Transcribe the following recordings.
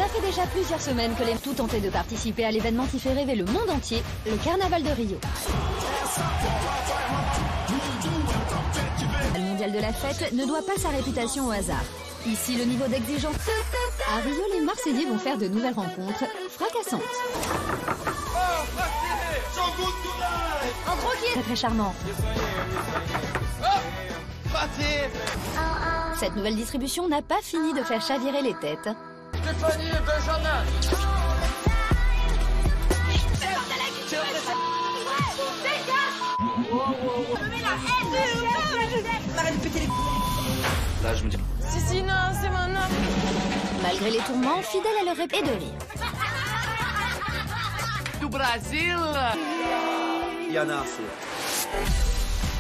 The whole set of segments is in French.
Ça fait déjà plusieurs semaines que les tout tentaient de participer à l'événement qui fait rêver le monde entier, le Carnaval de Rio. Le mondial de la fête ne doit pas sa réputation au hasard. Ici, le niveau d'exigence... À Rio, les Marseillais vont faire de nouvelles rencontres fracassantes. En tranquille. Très très charmant. Cette nouvelle distribution n'a pas fini de faire chavirer les têtes. Là, je me dis... Si, non, c'est maintenant. Malgré les tourments, fidèles à leur rêve et de rire. Du Brésil.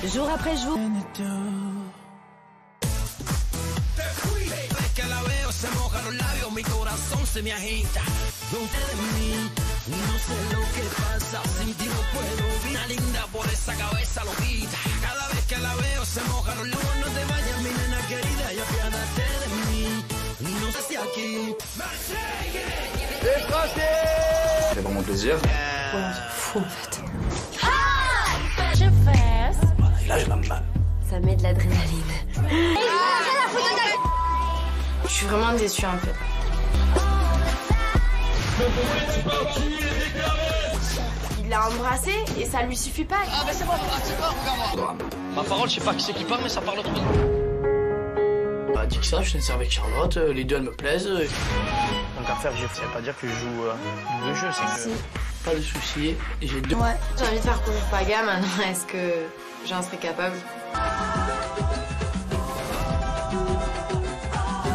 Jour après jour. C'est vraiment plaisir. Ouais, on s'en fout en fait. Là, je l'aime mal. Ça met de l'adrénaline. Je suis vraiment déçue un peu. Il l'a embrassé et ça lui suffit pas. Ah, mais c'est bon, regarde-moi. Ma parole, je sais pas qui c'est qui parle, mais ça parle trop. Bah, dis que ça, je suis une avec Charlotte, les deux elles me plaisent. Donc à faire, ça veut pas dire que je joue le jeu, c'est que pas de soucis, j'ai deux. Ouais, j'ai envie de faire courir Paga maintenant, est-ce que j'en serais capable?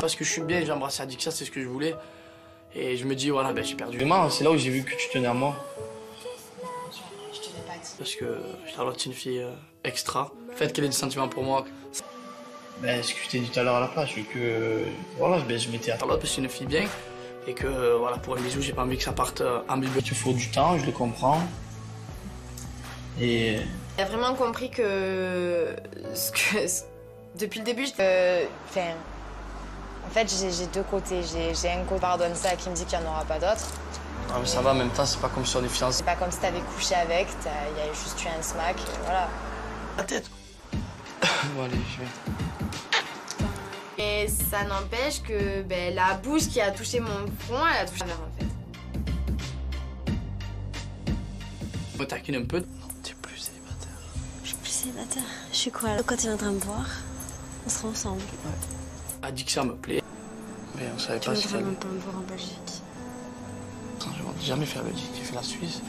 Parce que je suis bien, j'ai embrassé Adixa, c'est ce que je voulais. Et je me dis, voilà, ben j'ai perdu. Demain, c'est là où j'ai vu que tu tenais à moi. Je te l'ai pas dit. Parce que Charlotte, c'est une fille extra. Le fait qu'elle ait des sentiments pour moi. Ben, ce que je t'ai dit tout à l'heure à la place, que voilà, ben, je m'étais à Charlotte parce que c'est une fille bien. Et que voilà, pour un bisou, j'ai pas envie que ça parte en bibliothèque. Il faut du temps, je le comprends. Et. J'ai vraiment compris que depuis le début, En fait, j'ai deux côtés. J'ai un côté pardonne ça qui me dit qu'il n'y en aura pas d'autres. Ah, mais ça va, en même temps, c'est pas comme si on est fiancés. C'est pas comme si t'avais couché avec, il y a juste eu un smack, et voilà. La tête. Bon, allez, je vais. Et ça n'empêche que la bouche qui a touché mon front, elle a touché la mer en fait. On me taquine un peu. Tu es plus célibataire. Je suis plus célibataire. Je suis quoi? Quand tu viendras me voir, on sera ensemble. Ouais. Adixa me plaît. Mais on savait Tu pas si ça viendras allait. même pas me voir en Belgique. Attends, je n'ai jamais fait la Belgique. J'ai fait la Suisse.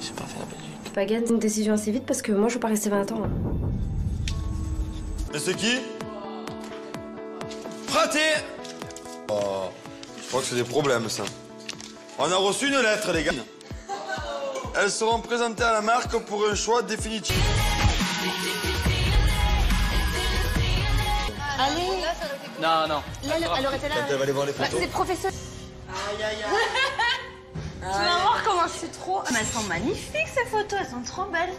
J'ai pas fait la Belgique. Pagan, c'est une décision assez vite parce que moi, je veux pas rester 20 ans. Et c'est qui? Fraté! Oh, je crois que c'est des problèmes, ça. On a reçu une lettre, les gars. Elles seront présentées à la marque pour un choix définitif. Allez! Non, non. Elle aurait été là. Elle va aller voir les photos. C'est professionnel. Tu vas voir comment je suis trop... Mais elles sont magnifiques ces photos, elles sont trop belles.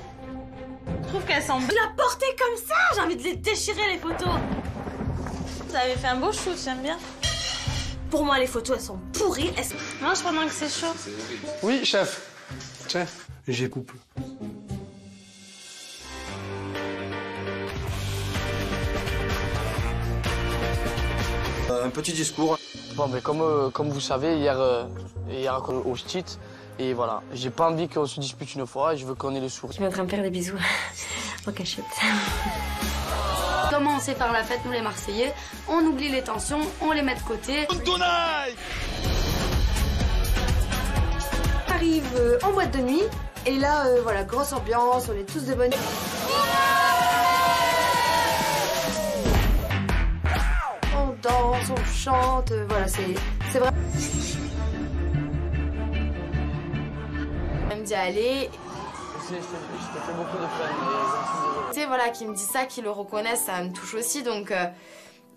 Je trouve qu'elles sont belles. La porter comme ça, j'ai envie de les déchirer les photos. Vous avez fait un beau shoot, j'aime bien. Pour moi les photos elles sont pourries. Mange pendant que c'est chaud. Oui, chef. Chef, j'ai coupé. Un petit discours. Bon, mais comme vous savez, hier au STIT, et voilà, j'ai pas envie qu'on se dispute une fois, et je veux qu'on ait le sourire. Je suis en train de faire des bisous en cachette. Comment on sait faire la fête, nous les Marseillais? On oublie les tensions, on les met de côté. On arrive en boîte de nuit et là, voilà, grosse ambiance, on est tous de bonne... On danse, on chante, voilà, c'est vrai. Elle me dit allez. Je te fais beaucoup de peine. Tu sais, voilà, qui me dit ça, qui le reconnaissent, ça me touche aussi, donc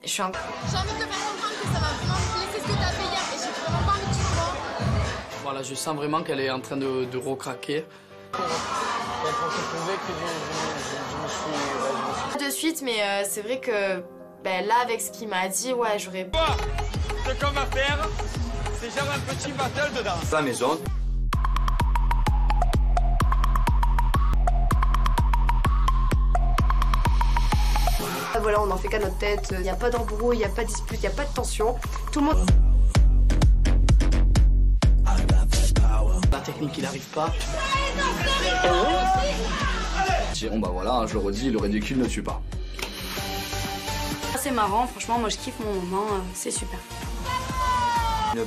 je suis un... J'ai envie de te faire comprendre que ça va vraiment me laisser ce que t'as fait hier et j'ai vraiment pas envie que tu le vois. Voilà, je sens vraiment qu'elle est en train de recraquer. Pas de suite, mais c'est vrai que là, avec ce qu'il m'a dit, ouais, j'aurais... Ce qu'on va faire, C'est genre un petit battle dedans. La maison. Voilà, on n'en fait qu'à notre tête. Il n'y a pas d'embrouille, il n'y a pas de dispute, il n'y a pas de tension. Tout le monde... La technique, il n'arrive pas. Bon bah voilà, je le redis, le ridicule ne tue pas. C'est marrant, franchement, moi je kiffe mon moment, c'est super. Une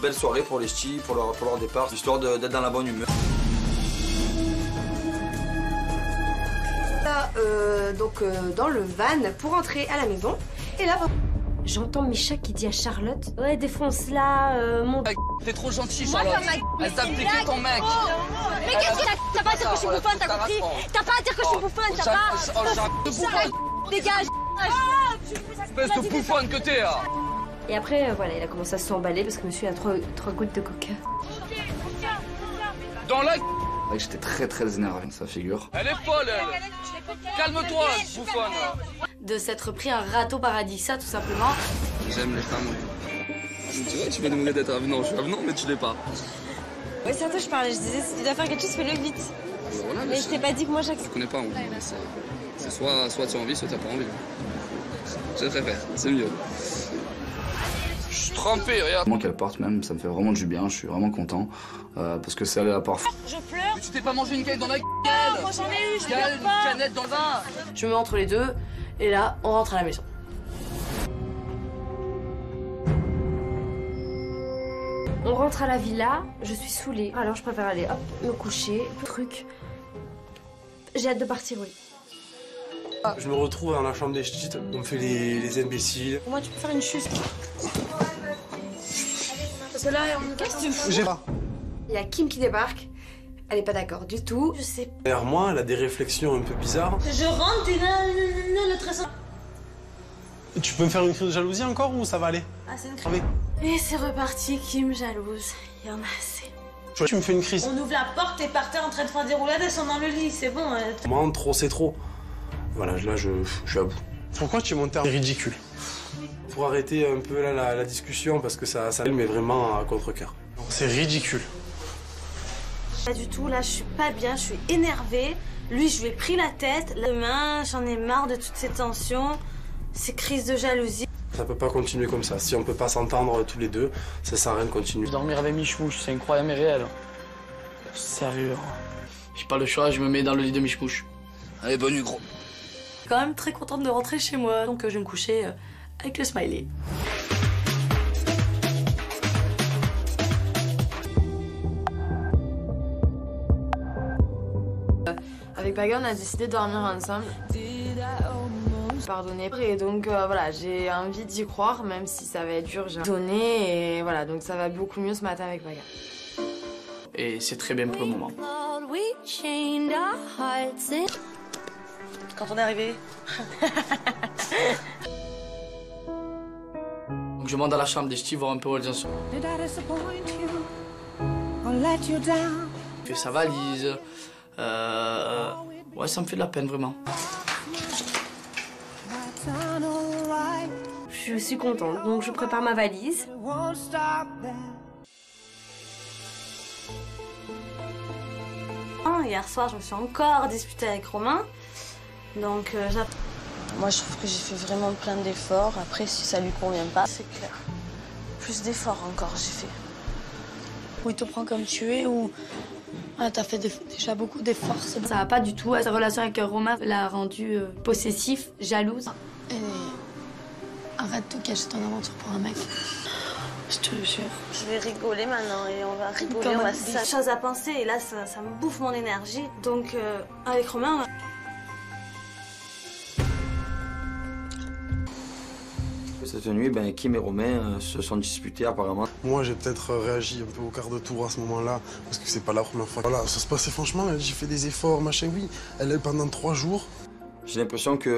belle soirée pour les ch'tis, pour leur départ, histoire d'être dans la bonne humeur. Là, dans le van pour entrer à la maison. Et là, j'entends Micha qui dit à Charlotte: ouais, défonce-la, mon... T'es trop gentil, Charlotte. Elle t'a piqué ton mec. Mais qu'est-ce que t'as pas à dire que je suis bouffonne, t'as compris? T'as pas à dire que je suis bouffonne, t'as pas... Dégage. Espèce de bouffonne que t'es, là. Et après, voilà, il a commencé à s'emballer parce que monsieur a trois gouttes de coca. Dans la... J'étais très énervé, ça figure. Elle est folle, elle. Calme-toi, bouffonne. De s'être pris un râteau paradis, ça tout simplement. J'aime les femmes. Tu vois, tu vas demander d'être avenant. Je suis avenant, mais tu l'es pas. Ouais, c'est à toi que je parlais. Je disais, si tu dois faire quelque chose, fais-le vite. Voilà, mais je t'ai pas dit que moi, chaque... Je connais pas, c'est soit tu as envie, soit t'as pas envie. Je préfère, c'est mieux. Je suis trempé, regarde. Moi qu'elle parte même, ça me fait vraiment du bien, je suis vraiment content. Parce que c'est allé à part. Je pleure. Mais tu t'es pas mangé une canette dans la gueule. Moi j'en ai eu, je pleure Une pas. canette dans le vin. Je me mets entre les deux, et là, on rentre à la maison. On rentre à la villa, je suis saoulée. Alors je préfère aller, hop, me coucher, truc. J'ai hâte de partir, oui. Je me retrouve dans la chambre des ch'tis, on me fait les imbéciles. Pour moi, tu peux faire une chuste. Parce que là, qu'est-ce que tu fous? J'ai pas. Il y a Kim qui débarque. Elle est pas d'accord du tout. Je sais. Derrière moi, elle a des réflexions un peu bizarres. Je rentre et là, le trésor. Tu peux me faire une crise de jalousie encore ou ça va aller? Ah, c'est une crise. Et c'est reparti, Kim jalouse. Il y en a assez. Tu me fais une crise. On ouvre la porte et par terre en train de faire des roulades, elles sont dans le lit, c'est bon. Moi, trop, c'est trop. Voilà, là, je suis à bout. Pourquoi tu es monté en ridicule? Pour arrêter un peu là, la discussion, parce que ça met vraiment à contre-cœur. C'est ridicule. Pas du tout, là, je suis pas bien, je suis énervée. Lui, je lui ai pris la tête. Demain, j'en ai marre de toutes ces tensions, ces crises de jalousie. Ça peut pas continuer comme ça. Si on peut pas s'entendre tous les deux, ça sert à rien de continuer. Dormir avec Michmouche, c'est incroyable et réel. Sérieux. J'ai pas le choix, je me mets dans le lit de Michmouche. Allez, bonne nuit, gros. Je suis quand même très contente de rentrer chez moi, donc je vais me coucher avec le smiley. Avec Paga, on a décidé de dormir ensemble. Pardonner. Et donc voilà, j'ai envie d'y croire, même si ça va être dur, j'ai donné et voilà, donc ça va beaucoup mieux ce matin avec Paga. Et c'est très bien pour le moment. Quand on est arrivé. Donc je monte dans la chambre des ch'tis, voir un peu où elles en sont. Il fait sa valise. Ouais, ça me fait de la peine, vraiment. Je suis contente, donc je prépare ma valise. Hier soir, je me suis encore disputée avec Romain. Donc, Moi, je trouve que j'ai fait vraiment plein d'efforts. Après, si ça lui convient pas, c'est clair. plus d'efforts encore, j'ai fait. Ou il te prend comme tu es, ou t'as fait déjà beaucoup d'efforts. Ça va pas du tout. Sa relation avec Romain l'a rendu possessif, jalouse. Et arrête de cacher ton aventure pour un mec. Je te le jure. Je vais rigoler maintenant et on va rigoler. On a des choses à penser et là, ça me bouffe mon énergie. Donc, avec Romain... Cette nuit, Kim et Romain se sont disputés apparemment. Moi, j'ai peut-être réagi un peu au quart de tour à ce moment-là, parce que c'est pas la première fois. Voilà, ça se passait franchement, j'ai fait des efforts, machin, oui. Elle est pendant 3 jours. J'ai l'impression qu'ils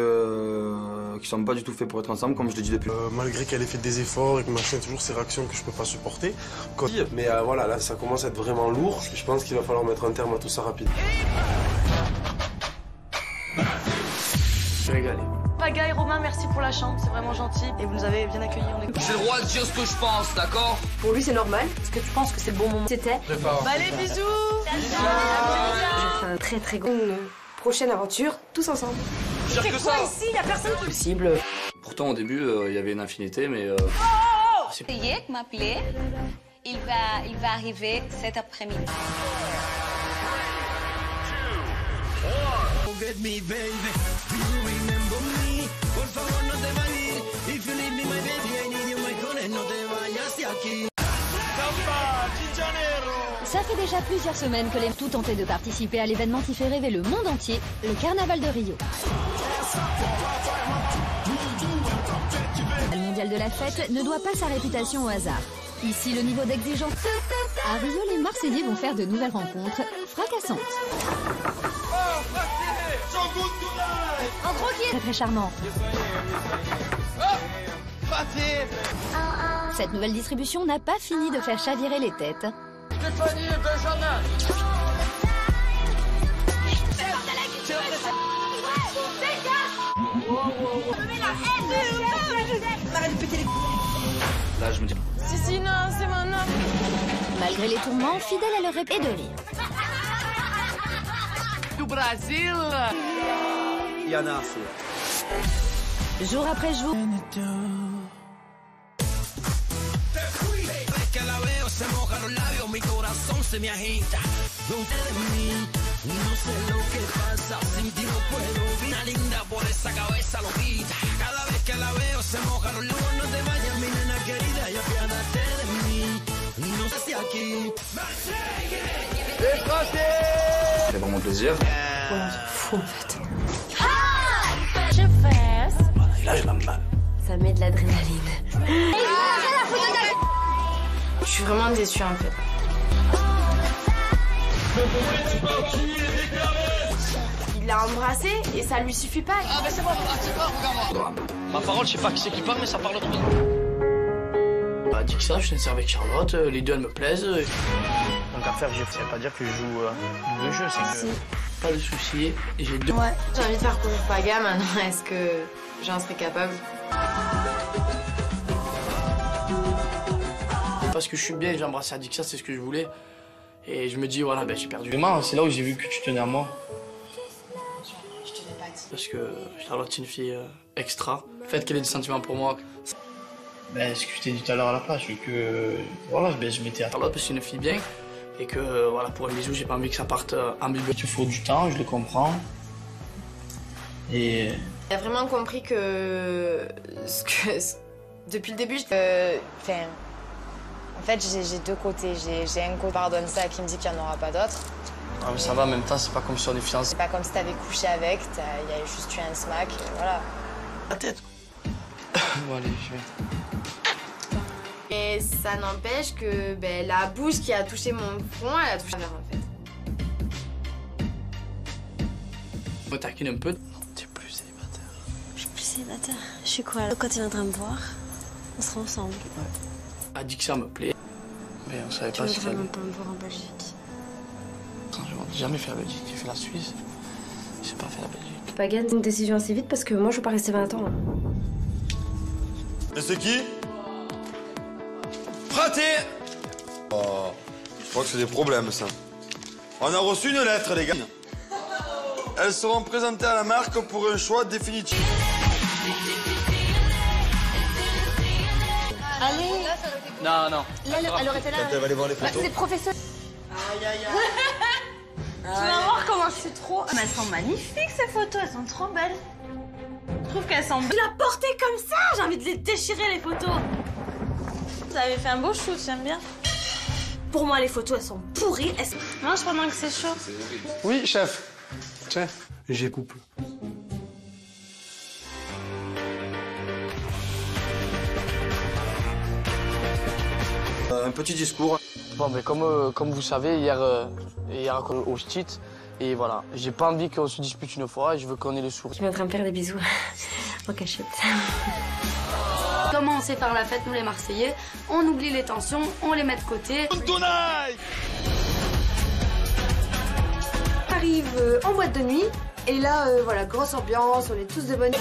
sont pas du tout faits pour être ensemble, comme je l'ai dit depuis. Malgré qu'elle ait fait des efforts et que machin, toujours ces réactions que je peux pas supporter. Mais voilà, là, ça commence à être vraiment lourd. Je pense qu'il va falloir mettre un terme à tout ça rapide. Je suis régalé. Paga et Romain, merci pour la chambre, c'est vraiment gentil. Et vous nous avez bien accueillis. J'ai le droit de dire ce que je pense, d'accord? Pour lui, c'est normal. Est-ce que tu penses que c'est le bon moment? C'était. Bah, allez, bisous. J'ai fait un très très grand. Une prochaine aventure, tous ensemble. C'est quoi ici? Y'a personne qui... Possible. Pourtant, au début, il y avait une infinité, mais... Yek m'appelait. Il va arriver cet après-midi. Ça fait déjà plusieurs semaines que les tout tentaient de participer à l'événement qui fait rêver le monde entier, le Carnaval de Rio. Le mondial de la fête ne doit pas sa réputation au hasard. Ici, le niveau d'exigence... À Rio, les Marseillais vont faire de nouvelles rencontres fracassantes. Entre qui est Très très charmant. Cette nouvelle distribution n'a pas fini de faire chavirer les têtes. Stéphanie Benjamin. Là, je me dis... Si, non, c'est mon nom. Malgré les tourments, fidèles à leur rêve et de rire. Du Brésil. Yana. Jour après jour... C'est vraiment plaisir. Ouais, on s'en fout en fait. Je fesse. Et là, je l'aime mal. Ça met de l'adrénaline. Je suis vraiment déçue un peu. Il l'a embrassé et ça lui suffit pas. Ah, mais c'est bon, regarde-moi. Ma parole, je sais pas qui c'est qui parle, mais ça parle trop. Bah, dit que ça, je suis sincère avec Charlotte, les deux elles me plaisent. Donc, à faire, ça veut pas dire que je joue double jeu, c'est que. Pas de soucis, et j'ai deux. Ouais, j'ai envie de faire courir Paga maintenant. Est-ce que j'en serais capable? Parce que je suis bien, j'ai embrassé Adixa, c'est ce que je voulais. Et je me dis, voilà, ben j'ai perdu. Vraiment, c'est là où j'ai vu que tu tenais à moi. Je tenais pas à dire. Parce que Charlotte, c'est une fille extra. Le fait qu'elle ait des sentiments pour moi. Ben, ce que je t'ai dit tout à l'heure à la place, je que. Voilà, ben, je m'étais à Charlotte parce que c'est une fille bien. Et que, voilà, pour un bisou, j'ai pas envie que ça parte en bisou. Il faut du temps, je le comprends. Et. Il a vraiment compris que. Depuis le début, en fait, j'ai deux côtés. J'ai un côté pardonne ça qui me dit qu'il n'y en aura pas d'autre. Ah, mais ça va, en même temps, c'est pas comme si on est fiancés. C'est pas comme si t'avais couché avec, il y a juste eu un smack, voilà. La tête. Bon, allez, je vais. Et ça n'empêche que la bouche qui a touché mon front, elle a touché vers en fait. Je me taquine un peu. T'es plus célibataire. Je suis plus célibataire. Je suis quoi là? Quand il viendra me voir, on sera ensemble. Ouais. Elle dit que ça me plaît. Mais on savait pas si ça. Tu viendras pas me voir en Belgique. J'ai jamais fait la Belgique, j'ai fait la Suisse. J'ai pas fait la Belgique. Paga, c'est une décision assez vite parce que moi je veux pas rester 20 ans. Et c'est qui? Fraté. Oh, je crois que c'est des problèmes, ça. On a reçu une lettre, les gars. Elles seront présentées à la marque pour un choix définitif. Allez. Non, non. Là, elle aurait été là. Elle va aller voir les photos. C'est professionnel. Aïe, aïe, aïe. Tu vas voir comment je suis trop... Mais elles sont magnifiques, ces photos. Elles sont trop belles. Je trouve qu'elles sont belles. Je la portais comme ça. J'ai envie de les déchirer, les photos. Vous avez fait un beau shoot, j'aime bien. Pour moi, les photos, elles sont pourries. Mange pendant que c'est chaud. Oui, chef. Tiens, j'ai couple. Un petit discours. Bon, mais comme vous savez, hier au Stit, et voilà, j'ai pas envie qu'on se dispute une fois, et je veux qu'on ait le sourire. Je suis en train de faire des bisous en cachette. Comment on sait faire la fête, nous les Marseillais? On oublie les tensions, on les met de côté. On arrive en boîte de nuit, et là, voilà, grosse ambiance, on est tous de bonne...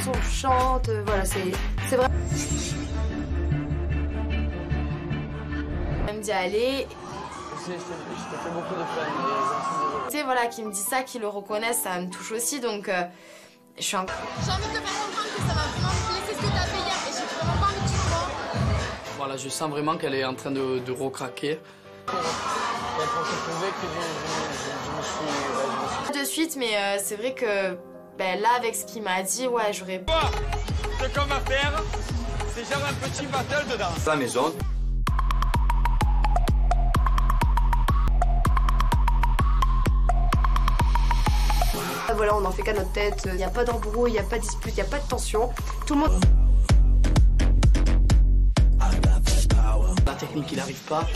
on chante, voilà, c'est vrai. Elle me dit allez. Je te fais beaucoup de fun. Tu sais, voilà, qui me dit ça, qui le reconnaissent, ça me touche aussi, donc je suis un... J'ai envie de te faire comprendre que ça va vraiment me blesser ce que t'as fait hier et j'ai vraiment pas envie que tu le vois. Voilà, je sens vraiment qu'elle est en train de recraquer. De suite, mais c'est vrai que là, avec ce qu'il m'a dit, ouais, j'aurais... Ce qu'on va faire, c'est genre un petit battle dedans. La maison. Voilà, on n'en fait qu'à notre tête, il n'y a pas d'embrouille, il n'y a pas de dispute, il n'y a pas de tension. Tout le monde... La technique, il n'arrive pas.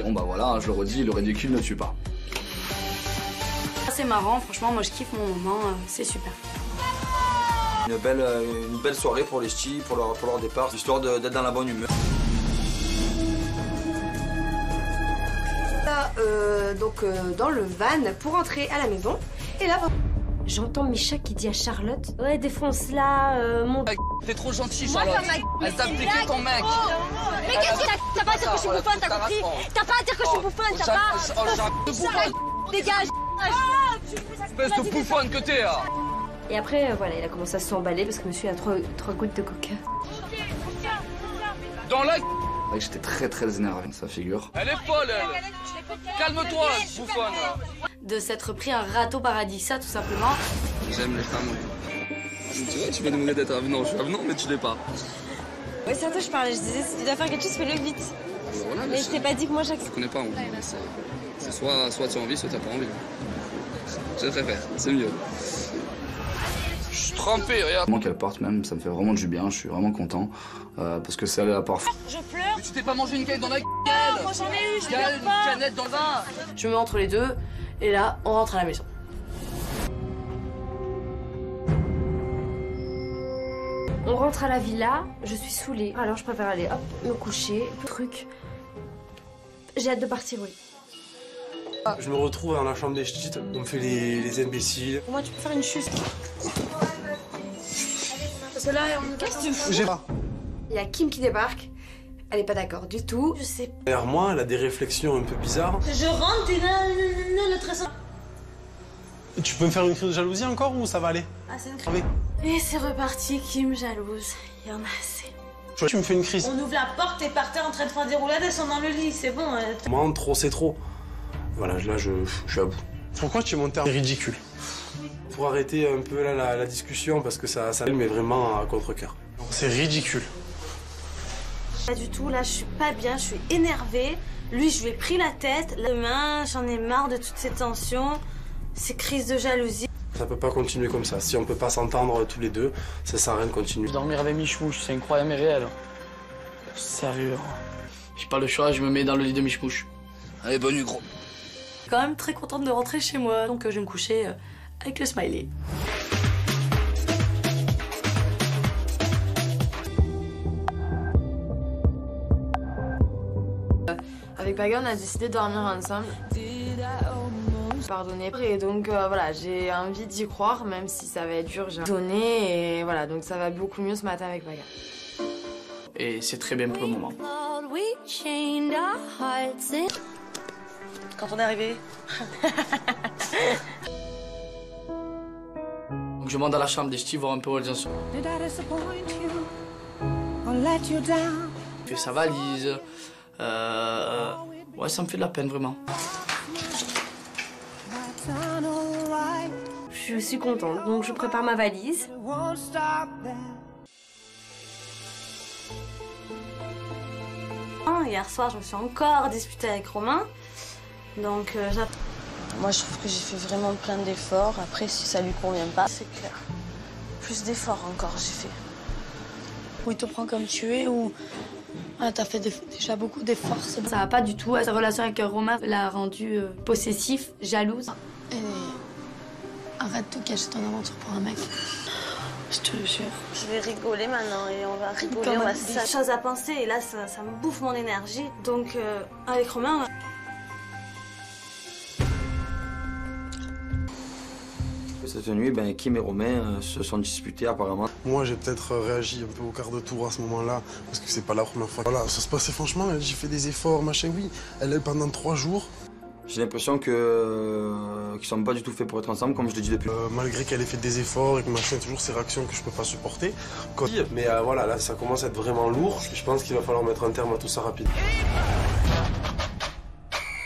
Bon bah voilà, je le redis, le ridicule ne tue pas. C'est marrant, franchement, moi je kiffe mon moment, c'est super. Une belle soirée pour les ch'tis, pour leur départ, histoire d'être dans la bonne humeur. Donc dans le van pour rentrer à la maison. Et là, j'entends Micha qui dit à Charlotte, ouais, défonce là, mon... T'es trop gentil, Charlotte. Elle t'a piqué ton mec. Mais qu'est-ce que t'as pas à dire que je suis bouffonne, t'as compris? T'as pas à dire que je suis bouffonne, t'as pas... Dégage. Espèce de bouffonne que t'es, là. Et après, voilà, il a commencé à s'emballer parce que monsieur a trois gouttes de coca. Dans la... J'étais très énervé, ça figure. Elle est folle, elle. Calme-toi, bouffonne. De s'être pris un râteau paradis, ça tout simplement. J'aime les femmes, oui. Tu vois, tu viens de me d'être avenant. Je suis avenant, mais tu l'es pas. Ouais, c'est à toi que je parlais. Je disais, si tu dois faire quelque chose, fais-le vite. Voilà, mais je t'ai pas dit que moi j'accepte. Je connais pas, moi. C'est soit tu as envie, soit t'as pas envie. Je préfère, c'est mieux. Je suis trempé, regarde. Moi qu'elle parte même, ça me fait vraiment du bien, je suis vraiment content. Parce que c'est allé à part. Je pleure. Mais tu t'es pas mangé une canette dans la gueule. Moi j'en ai eu, je pleure pas. Une canette dans le vin. Je me mets entre les deux, et là, on rentre à la maison. On rentre à la villa, je suis saoulée. Alors je préfère aller, hop, me coucher, truc. J'ai hâte de partir, oui. Je me retrouve dans la chambre des ch'tis, on me fait les imbéciles. Pour moi, tu peux faire une chuste. Parce que là, qu'est-ce que tu fous? J'ai pas. Il y a Kim qui débarque. Elle est pas d'accord du tout. Je sais. Derrière moi, elle a des réflexions un peu bizarres. Je rentre, t'es là, le très simple. Tu peux me faire une crise de jalousie encore ou ça va aller? Ah, c'est une crise. Et c'est reparti, Kim jalouse. Il y en a assez. Tu me fais une crise. On ouvre la porte, t'es par terre en train de faire des roulades, elles sont dans le lit, c'est bon. Moi, trop, c'est trop. Voilà, là, je suis à bout. Pourquoi tu es monté en ridicule? Faut arrêter un peu là, la discussion parce que ça met vraiment à contre-cœur. C'est ridicule. Pas du tout, là, je suis pas bien, je suis énervée. Lui, je lui ai pris la tête. Demain, j'en ai marre de toutes ces tensions, ces crises de jalousie. Ça peut pas continuer comme ça. Si on peut pas s'entendre tous les deux, ça sert à rien de continuer. Dormir avec Michmouche, c'est incroyable et réel. Sérieux. J'ai pas le choix, je me mets dans le lit de Michmouche. Allez, bonne nuit, gros. Je suis quand même très contente de rentrer chez moi, donc je vais me coucher avec le smiley. Avec Paga, on a décidé de dormir ensemble. Pardonner. Et donc voilà, j'ai envie d'y croire, même si ça va être dur, j'ai donné et voilà, donc ça va beaucoup mieux ce matin avec Paga. Et c'est très bien pour le moment. Quand on est arrivé. Donc je monte dans la chambre des ch'tis voir un peu où elles en sont. Il fait sa valise. Ouais, ça me fait de la peine vraiment. Je suis contente, donc je prépare ma valise. Hier soir, je me suis encore disputée avec Romain. Donc j'attends. Moi, je trouve que j'ai fait vraiment plein d'efforts. Après, si ça lui convient pas, c'est clair. Plus d'efforts encore, j'ai fait. Ou il te prend comme tu es, ou ah, t'as fait déjà beaucoup d'efforts. Ça va pas du tout. Sa relation avec Romain l'a rendu possessif, jalouse. Et arrête de cacher ton aventure pour un mec. Je te le jure. Je vais rigoler maintenant et on va rigoler. On va des choses à penser et là, ça me bouffe mon énergie. Donc, avec Romain... Cette nuit, Kim et Romain se sont disputés apparemment. Moi, j'ai peut-être réagi un peu au quart de tour à ce moment-là, parce que c'est pas la première fois. Voilà, ça se passait franchement, j'ai fait des efforts, machin, oui. Elle est pendant 3 jours. J'ai l'impression qu'ils sont pas du tout faits pour être ensemble, comme je le dis depuis. Malgré qu'elle ait fait des efforts et que machin, toujours ces réactions que je peux pas supporter. Mais voilà, là, ça commence à être vraiment lourd. Je pense qu'il va falloir mettre un terme à tout ça rapidement.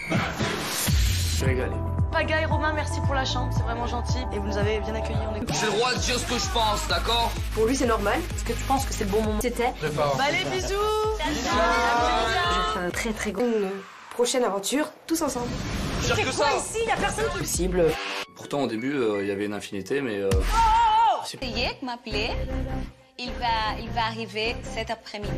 Je vais régaler. Paga et Romain, merci pour la chambre, c'est vraiment gentil. Et vous nous avez bien accueillis. J'ai le droit de dire ce que je pense, d'accord? Pour lui, c'est normal. Est-ce que tu penses que c'est le bon moment? C'était. Allez, bisous. J'ai fait un très gros. Prochaine aventure, tous ensemble. Tu fais quoi ici? Y'a personne qui... Possible. Pourtant, au début, il y avait une infinité, mais... Yek m'appelait. Il va arriver cet après-midi.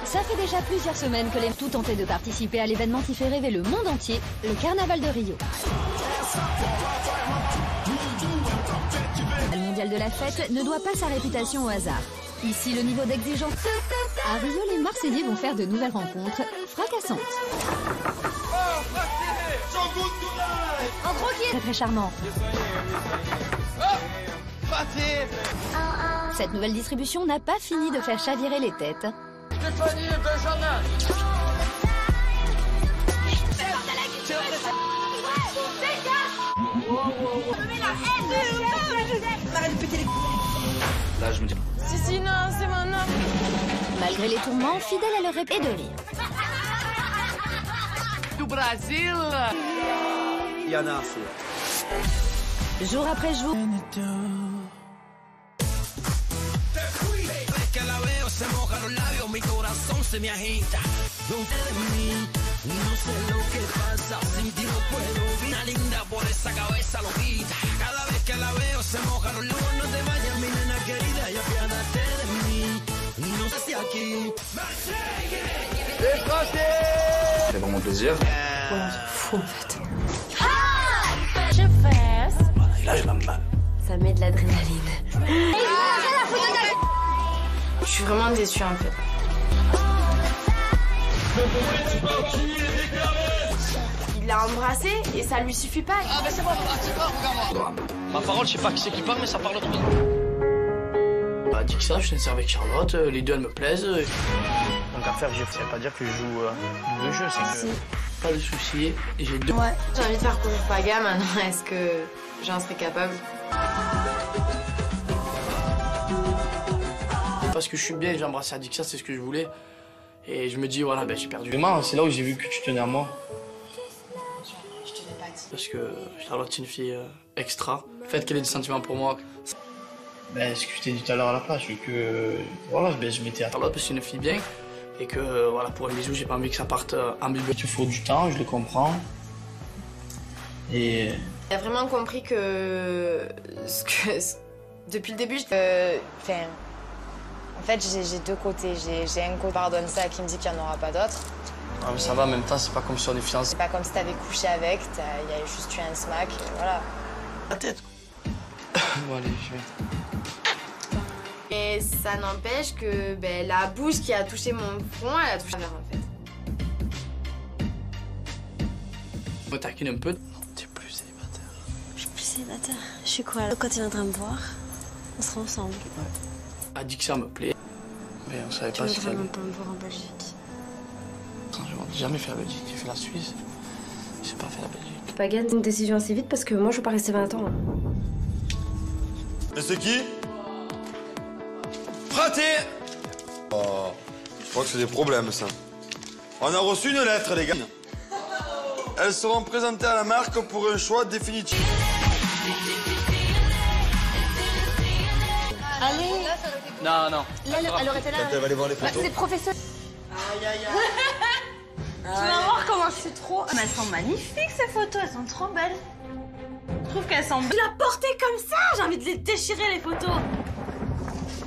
Ça fait déjà plusieurs semaines que les tout tentaient de participer à l'événement qui fait rêver le monde entier, le Carnaval de Rio. Le mondial de la fête ne doit pas sa réputation au hasard. Ici, le niveau d'exigence... À Rio, les Marseillais vont faire de nouvelles rencontres fracassantes. En tranquille. Très charmant. Cette nouvelle distribution n'a pas fini de faire chavirer les têtes. Stéphanie Benjamin. Là, je me dis... Si, non, c'est maintenant. Malgré les tourments, fidèles à leur rêve et de rire. Du Brésil. Yana, Jour après jour. C'est vraiment plaisir. Ouais, on s'en fout en fait. Je fesse. Et là, je m'emballe. Ça met de l'adrénaline. Je suis vraiment déçue en fait. Il l'a embrassé et ça lui suffit pas. Ah mais c'est bon, regarde-moi. Ma parole, je sais pas qui c'est qui parle, mais ça parle trop. Elle dit que ça, je suis avec Charlotte, les deux elles me plaisent. Donc à faire, ça veut pas dire que je joue double jeu, c'est que pas de soucis. J'ai deux. Ouais. J'ai envie de faire courir Paga maintenant, est-ce que j'en serais capable? Parce que je suis bien, j'ai embrassé Adixa, c'est ce que je voulais. Et je me dis, voilà, j'ai perdu. Demain, c'est là où j'ai vu que tu tenais à moi. Je te l'ai pas dit. Parce que Charlotte, c'est une fille extra. Le fait qu'elle ait des sentiments pour moi. Ce que je t'ai dit tout à l'heure à la place, c'est que voilà, je m'étais à Charlotte parce que c'est une fille bien. Et que voilà, pour un bisou, j'ai pas envie que ça parte en bibliothèque. Il faut du temps, je le comprends. Et. J'ai vraiment compris que. Depuis le début, en fait, j'ai deux côtés. J'ai un côté pardonne ça qui me dit qu'il n'y en aura pas d'autres. Ah mais ça va, en même temps, c'est pas comme si on est fiancés. C'est pas comme si t'avais couché avec, il y a juste eu un smack, et voilà. La tête. Bon allez, je vais. Et ça n'empêche que la bouche qui a touché mon front, elle a touché la mer en fait. On me taquine un peu. Je suis plus célibataire. Je suis quoi? Quand il viendra me voir, on sera ensemble. Ouais. Elle dit que ça me plaît. Mais on savait pas si ça. Tu viendras pas me voir en Belgique. J'ai jamais fait la Belgique, j'ai fait la Suisse. J'ai pas fait la Belgique. Pagan, une décision assez vite parce que moi je veux pas rester 20 ans. Et c'est qui? Raté. Oh, je crois que c'est des problèmes, ça. On a reçu une lettre, les gars. Elles seront présentées à la marque pour un choix définitif. Allez. Non. Là, elle aurait été là. Elle va aller voir les photos. C'est professeur. Aïe. Tu vas voir comment je suis trop... Mais elles sont magnifiques ces photos, elles sont trop belles. Je trouve qu'elles sont... Je la portais comme ça, j'ai envie de les déchirer les photos.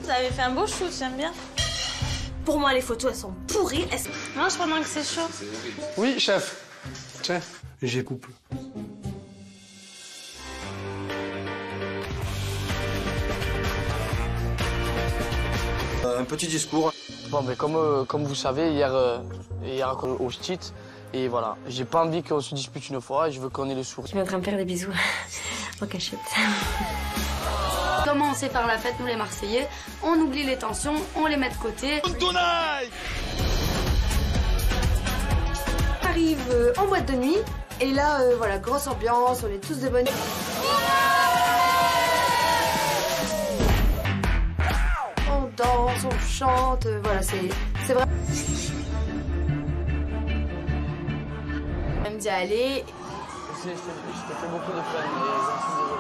Vous avez fait un beau shoot, j'aime bien. Pour moi les photos elles sont pourries. Mange pendant que c'est chaud. Oui, chef. Tiens, j'ai couple. un petit discours. Bon, mais comme vous savez, hier au STIT, et voilà, j'ai pas envie qu'on se dispute une fois, je veux qu'on ait le sourire. Je suis en train de faire des bisous en cachette. Comment on sait faire la fête, nous les Marseillais? On oublie les tensions, on les met de côté. On arrive en boîte de nuit, et là, voilà, grosse ambiance, on est tous de bonne... On danse, on chante, voilà, c'est vrai. Elle me dit allez. Je te fais beaucoup de peine.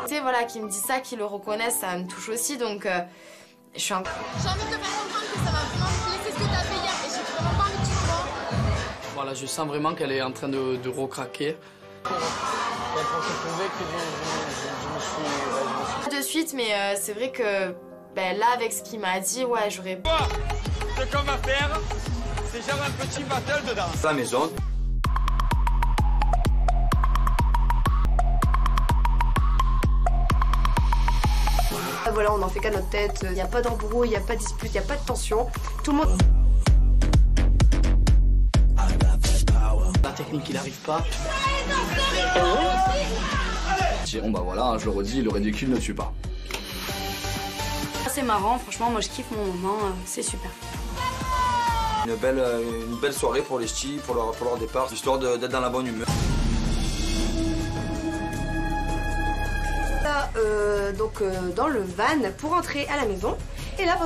Tu sais, voilà, qui me dit ça, qui le reconnaissent, ça me touche aussi, donc je suis un... J'ai envie de te faire comprendre que ça va vraiment me blesser ce que t'as fait hier et j'ai vraiment pas envie que tu le vois. Voilà, je sens vraiment qu'elle est en train de recraquer. De suite, mais c'est vrai que ben, là, avec ce qu'il m'a dit, ouais, j'aurais... Ce qu'on va faire, c'est genre un petit battle dedans. À la maison. Voilà, on n'en fait qu'à notre tête, il n'y a pas d'embrouille, il n'y a pas de dispute, il n'y a pas de tension. Tout le monde... La technique, il n'arrive pas. Bon bah voilà, je le redis, le ridicule ne tue pas. C'est marrant, franchement, moi je kiffe mon moment, c'est super. Une belle soirée pour les ch'tis, pour leur départ, histoire d'être dans la bonne humeur. Là, donc dans le van pour entrer à la maison, et là,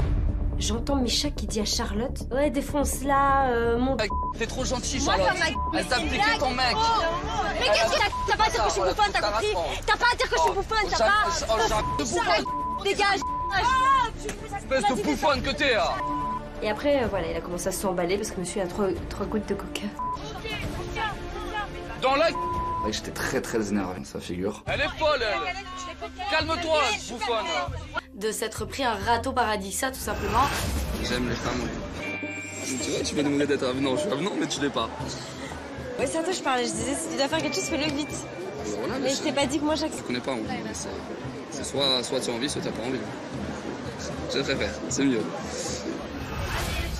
j'entends Micha qui dit à Charlotte, ouais, défonce-la, mon... T'es trop gentil, Charlotte. Elle t'a piqué ton mec. Mais qu'est-ce que t'as pas à dire que je suis bouffonne, t'as compris? T'as pas à dire que je suis bouffonne, t'as pas... Dégage. Espèce de bouffonne que t'es, là. Et après, voilà, il a commencé à s'emballer parce que monsieur a trois gouttes de coca. Dans la... J'étais très énervé, sa figure. Elle est folle, elle. Calme-toi, bouffonne. De s'être pris un râteau paradis, ça tout simplement. J'aime les femmes. Tu vois, tu veux demander d'être avenant. Je suis avenant, mais tu l'es pas. Ouais, c'est à toi que je parlais. Je disais, si tu dois faire quelque chose, fais-le vite. Voilà, mais je t'ai pas dit que moi j'accepte. Je connais pas, c'est soit tu as envie, soit t'as pas envie. Je préfère, c'est mieux.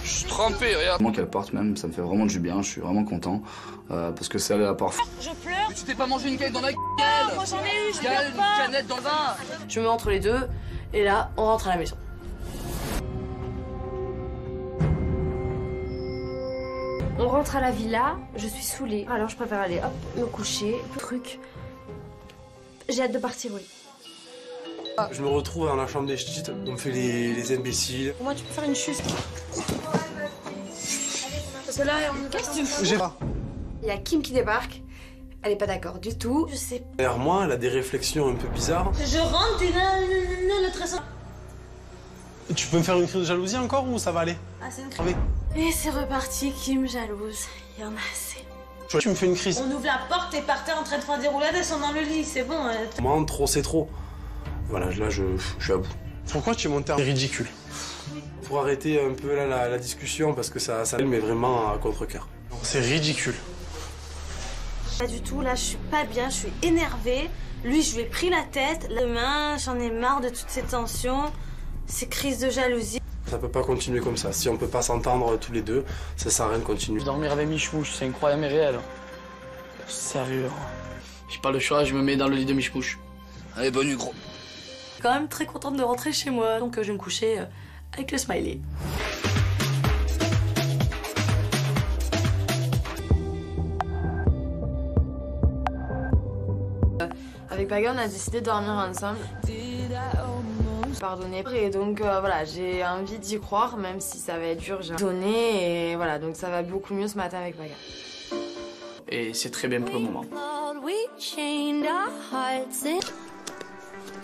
Je suis trempé, regarde. Moi qu'elle parte même, ça me fait vraiment du bien, je suis vraiment content. Parce que c'est allé à part. Je pleure. Mais tu t'es pas mangé une canette dans la gueule. Moi j'en ai eu, je pleure pas. Une canette dans le vin. Je me mets entre les deux, et là, on rentre à la maison. On rentre à la villa, je suis saoulée, alors je préfère aller, hop, me coucher, truc. J'ai hâte de partir, oui. Je me retrouve dans la chambre des ch'tis, on me fait les imbéciles. Moi, tu peux faire une chute. Parce que là, qu'est-ce que tu fous? J'ai pas. Il y a Kim qui débarque, elle est pas d'accord du tout. Je sais. Derrière moi, elle a des réflexions un peu bizarres. Je rentre, t'es là, le trésor. Tu peux me faire une crise de jalousie encore ou ça va aller? Ah, c'est une crise. Et c'est reparti, Kim jalouse. Il y en a assez. Tu me fais une crise. On ouvre la porte, t'es par terre en train de faire des roulades, elles sont dans le lit, c'est bon. Moi, trop, c'est trop. Voilà, là, je suis à bout. Pourquoi tu es monté en ridicule? Pour arrêter un peu là, la discussion, parce que ça met vraiment à contre-cœur. C'est ridicule. Pas du tout, là, je suis pas bien, je suis énervée. Lui, je lui ai pris la tête. Demain, j'en ai marre de toutes ces tensions, ces crises de jalousie. Ça peut pas continuer comme ça. Si on peut pas s'entendre tous les deux, ça sert à rien de continuer. Dormir avec Michmouche, c'est incroyable et réel. Sérieux. J'ai pas le choix, je me mets dans le lit de Michmouche. Allez, bonne nuit, gros. Je suis quand même très contente de rentrer chez moi, donc je vais me coucher avec le smiley. Avec Paga, on a décidé de dormir ensemble. Pardonner. Et donc voilà, j'ai envie d'y croire, même si ça va être dur, j'ai donné et voilà, donc ça va beaucoup mieux ce matin avec Paga. Et c'est très bien pour le moment.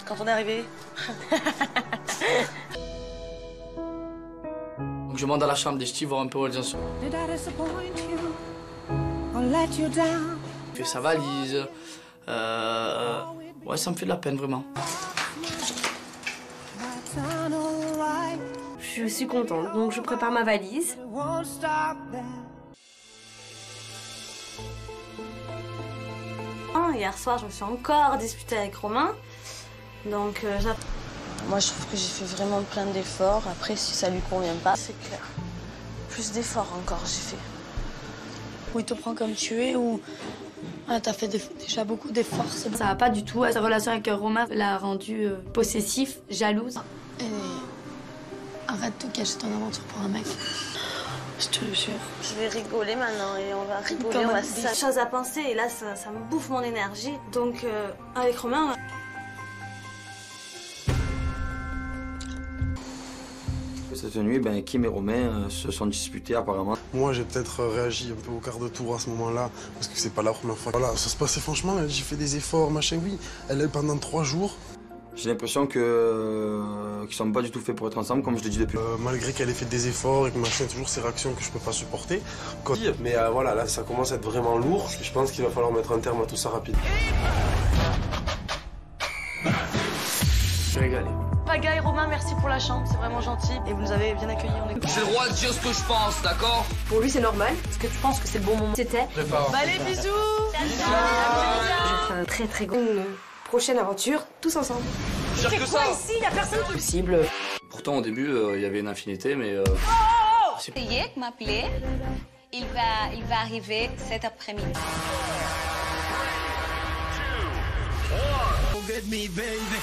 Quand on est arrivé. Donc je monte dans la chambre des ch'tis voir un peu où elles en sont. Il fait sa valise. Ouais, ça me fait de la peine vraiment. Je suis contente, donc je prépare ma valise. Hier soir, je me suis encore disputée avec Romain. Donc, Moi, je trouve que j'ai fait vraiment plein d'efforts. Après, si ça lui convient pas, c'est clair. Plus d'efforts encore, j'ai fait. Ou il te prend comme tu es, ou ah, t'as fait déjà beaucoup d'efforts. Ça va pas du tout. Sa relation avec Romain l'a rendu possessif, jalouse. Et arrête de cacher ton aventure pour un mec. Je te le jure. Je vais rigoler maintenant et on va rigoler. On va des choses à penser et là, ça me bouffe mon énergie. Donc, avec Romain... Cette nuit, Kim et Romain se sont disputés apparemment. Moi, j'ai peut-être réagi un peu au quart de tour à ce moment-là, parce que c'est pas la première fois. Voilà, ça se passait franchement, j'ai fait des efforts, machin, oui. Elle est pendant 3 jours. J'ai l'impression qu'ils sont pas du tout faits pour être ensemble, comme je l'ai dit depuis. Malgré qu'elle ait fait des efforts et que machin, toujours ces réactions que je peux pas supporter. Mais voilà, là, ça commence à être vraiment lourd. Je pense qu'il va falloir mettre un terme à tout ça rapide. Je vais régaler. Paga et Romain, merci pour la chambre, c'est vraiment gentil. Et vous nous avez bien accueillis. J'ai le droit de dire ce que je pense, d'accord? Pour lui, c'est normal. Est-ce que tu penses que c'est le bon moment? C'était. Allez, bisous. J'ai fait un très très gros. Une prochaine aventure, tous ensemble. Pire que ça. Ici, y a personne qui... Possible. Pourtant, au début, il y avait une infinité, mais... Yek m'appelait. Il va arriver cet après-midi. Get me, baby.